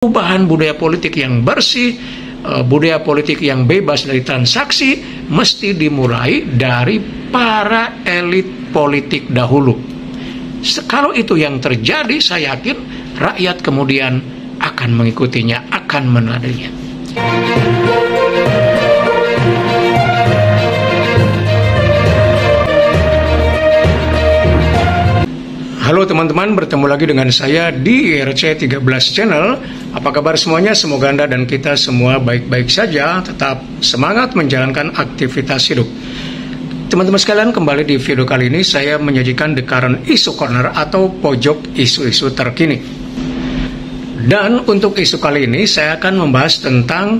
Perubahan budaya politik yang bersih, budaya politik yang bebas dari transaksi mesti dimulai dari para elit politik dahulu. Kalau itu yang terjadi, saya yakin rakyat kemudian akan mengikutinya, akan menaatinya. Halo teman-teman, bertemu lagi dengan saya di IRC13 Channel. Apa kabar semuanya? Semoga Anda dan kita semua baik-baik saja, tetap semangat menjalankan aktivitas hidup. Teman-teman sekalian, kembali di video kali ini saya menyajikan The Current Issue Corner atau pojok isu-isu terkini. Dan untuk isu kali ini saya akan membahas tentang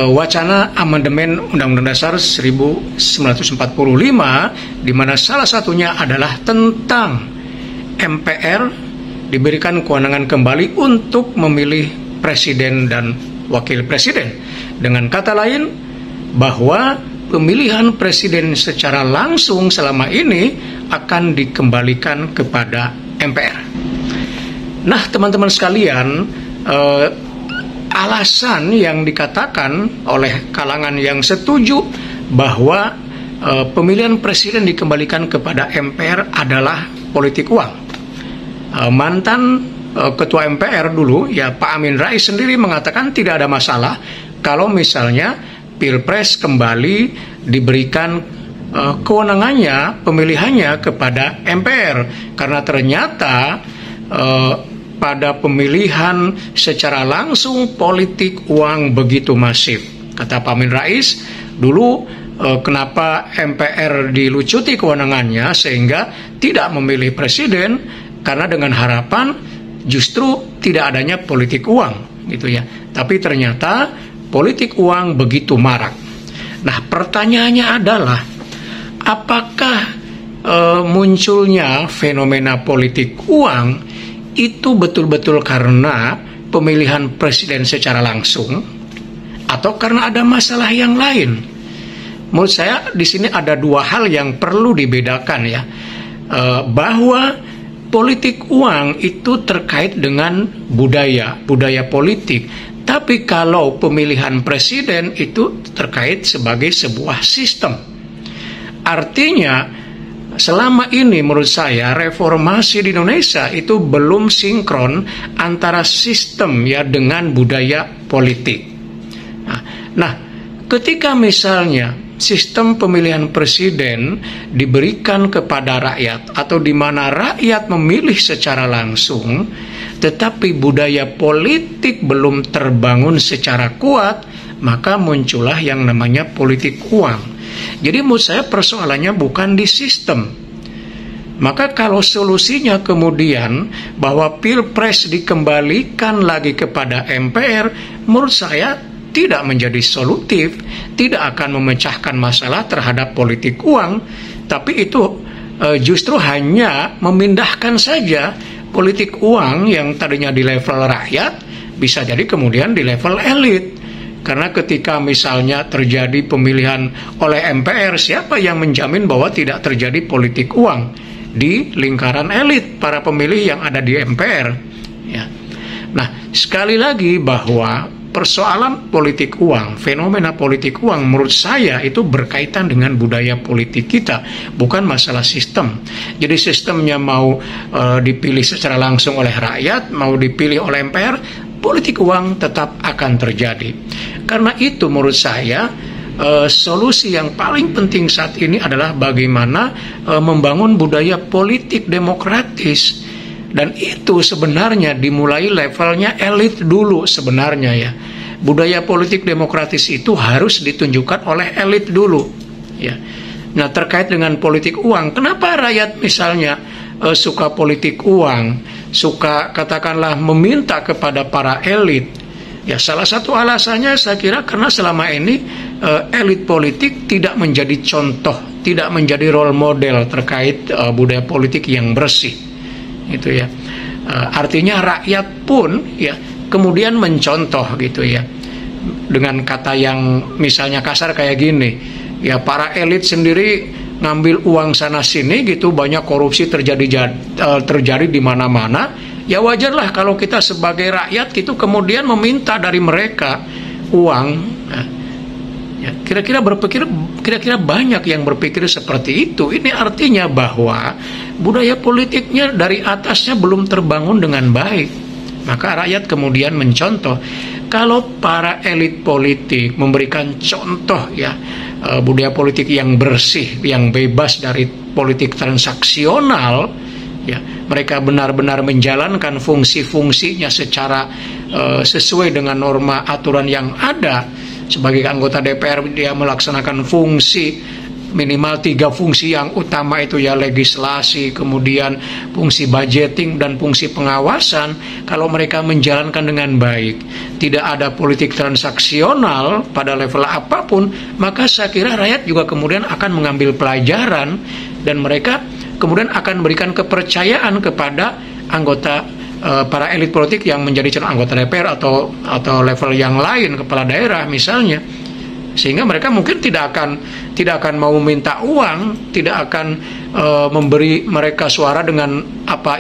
wacana amandemen Undang-Undang Dasar 1945, di mana salah satunya adalah tentang MPR diberikan kewenangan kembali untuk memilih presiden dan wakil presiden. Dengan kata lain, bahwa pemilihan presiden secara langsung selama ini akan dikembalikan kepada MPR. Nah, teman-teman sekalian, alasan yang dikatakan oleh kalangan yang setuju bahwa pemilihan presiden dikembalikan kepada MPR adalah politik uang. Mantan ketua MPR dulu, ya Pak Amin Rais sendiri mengatakan tidak ada masalah kalau misalnya Pilpres kembali diberikan kewenangannya, pemilihannya kepada MPR, karena ternyata pada pemilihan secara langsung politik uang begitu masif. Kata Pak Amin Rais dulu, kenapa MPR dilucuti kewenangannya sehingga tidak memilih presiden, karena dengan harapan justru tidak adanya politik uang, gitu ya. Tapi ternyata politik uang begitu marak. Nah, pertanyaannya adalah apakah munculnya fenomena politik uang itu betul-betul karena pemilihan presiden secara langsung atau karena ada masalah yang lain? Menurut saya di sini ada dua hal yang perlu dibedakan, ya, bahwa politik uang itu terkait dengan budaya politik. Tapi kalau pemilihan presiden itu terkait sebagai sebuah sistem. Artinya, selama ini menurut saya reformasi di Indonesia itu belum sinkron antara sistem, ya, dengan budaya politik. Nah, ketika misalnya sistem pemilihan presiden diberikan kepada rakyat atau di mana rakyat memilih secara langsung, tetapi budaya politik belum terbangun secara kuat, maka muncullah yang namanya politik uang. Jadi menurut saya persoalannya bukan di sistem. Maka kalau solusinya kemudian bahwa Pilpres dikembalikan lagi kepada MPR, menurut saya tidak menjadi solutif, tidak akan memecahkan masalah terhadap politik uang, tapi itu justru hanya memindahkan saja politik uang yang tadinya di level rakyat, bisa jadi kemudian di level elit. Karena ketika misalnya terjadi pemilihan oleh MPR, siapa yang menjamin bahwa tidak terjadi politik uang di lingkaran elit para pemilih yang ada di MPR, ya. Nah, sekali lagi bahwa persoalan politik uang, fenomena politik uang menurut saya itu berkaitan dengan budaya politik kita, bukan masalah sistem. Jadi sistemnya mau dipilih secara langsung oleh rakyat, mau dipilih oleh MPR, politik uang tetap akan terjadi. Karena itu menurut saya solusi yang paling penting saat ini adalah bagaimana membangun budaya politik demokratis. Dan itu sebenarnya dimulai levelnya elit dulu sebenarnya, ya. Budaya politik demokratis itu harus ditunjukkan oleh elit dulu, ya. Nah, terkait dengan politik uang, kenapa rakyat misalnya suka politik uang, suka katakanlah meminta kepada para elit? Ya, salah satu alasannya saya kira karena selama ini elit politik tidak menjadi contoh, tidak menjadi role model terkait budaya politik yang bersih. Itu, ya, artinya rakyat pun, ya, kemudian mencontoh, gitu, ya, dengan kata yang misalnya kasar kayak gini, ya, para elit sendiri ngambil uang sana sini, gitu, banyak korupsi terjadi di mana-mana, Ya wajarlah kalau kita sebagai rakyat itu kemudian meminta dari mereka uang. Ya, kira-kira banyak yang berpikir seperti itu. Ini artinya bahwa budaya politiknya dari atasnya belum terbangun dengan baik. Maka rakyat kemudian mencontoh. Kalau para elit politik memberikan contoh ya budaya politik yang bersih, yang bebas dari politik transaksional, ya mereka benar-benar menjalankan fungsi-fungsinya secara sesuai dengan norma aturan yang ada. Sebagai anggota DPR dia melaksanakan fungsi minimal 3 fungsi yang utama, itu ya legislasi, kemudian fungsi budgeting dan fungsi pengawasan. Kalau mereka menjalankan dengan baik, tidak ada politik transaksional pada level apapun, maka saya kira rakyat juga kemudian akan mengambil pelajaran dan mereka kemudian akan memberikan kepercayaan kepada anggota para elit politik yang menjadi calon anggota DPR atau level yang lain, kepala daerah misalnya, sehingga mereka mungkin tidak akan mau minta uang, tidak akan memberi mereka suara dengan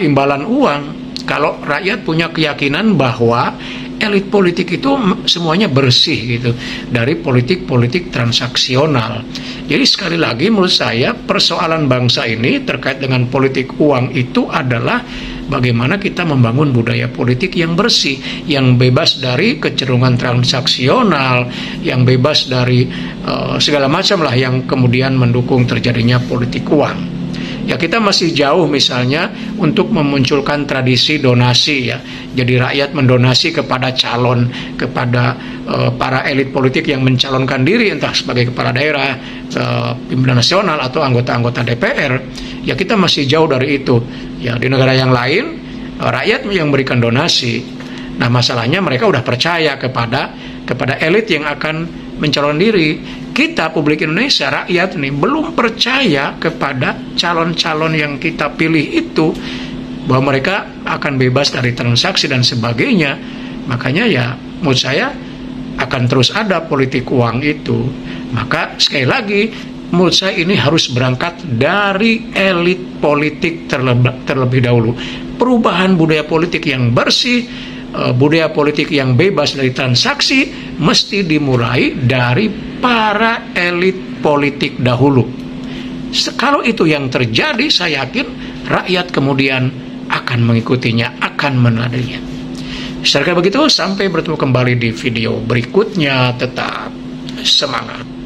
imbalan uang. Kalau rakyat punya keyakinan bahwa elit politik itu semuanya bersih gitu dari politik transaksional. Jadi sekali lagi menurut saya persoalan bangsa ini terkait dengan politik uang itu adalah bagaimana kita membangun budaya politik yang bersih, yang bebas dari kecenderungan transaksional, yang bebas dari segala macam lah yang kemudian mendukung terjadinya politik uang. Ya kita masih jauh misalnya untuk memunculkan tradisi donasi ya. Jadi rakyat mendonasi kepada calon, kepada para elit politik yang mencalonkan diri entah sebagai kepala daerah, pimpinan nasional atau anggota-anggota DPR. Ya kita masih jauh dari itu. Ya di negara yang lain rakyat yang memberikan donasi. Nah masalahnya mereka udah percaya kepada elit yang akan mencalon diri. Kita publik Indonesia, rakyat nih belum percaya kepada calon-calon yang kita pilih itu, bahwa mereka akan bebas dari transaksi dan sebagainya. Makanya ya menurut saya akan terus ada politik uang itu. Maka sekali lagi menurut saya ini harus berangkat dari elit politik terlebih dahulu. Perubahan budaya politik yang bersih, budaya politik yang bebas dari transaksi mesti dimulai dari para elit politik dahulu. Kalau itu yang terjadi, saya yakin rakyat kemudian akan mengikutinya, akan meneladaninya. Secara begitu, sampai bertemu kembali di video berikutnya. Tetap semangat.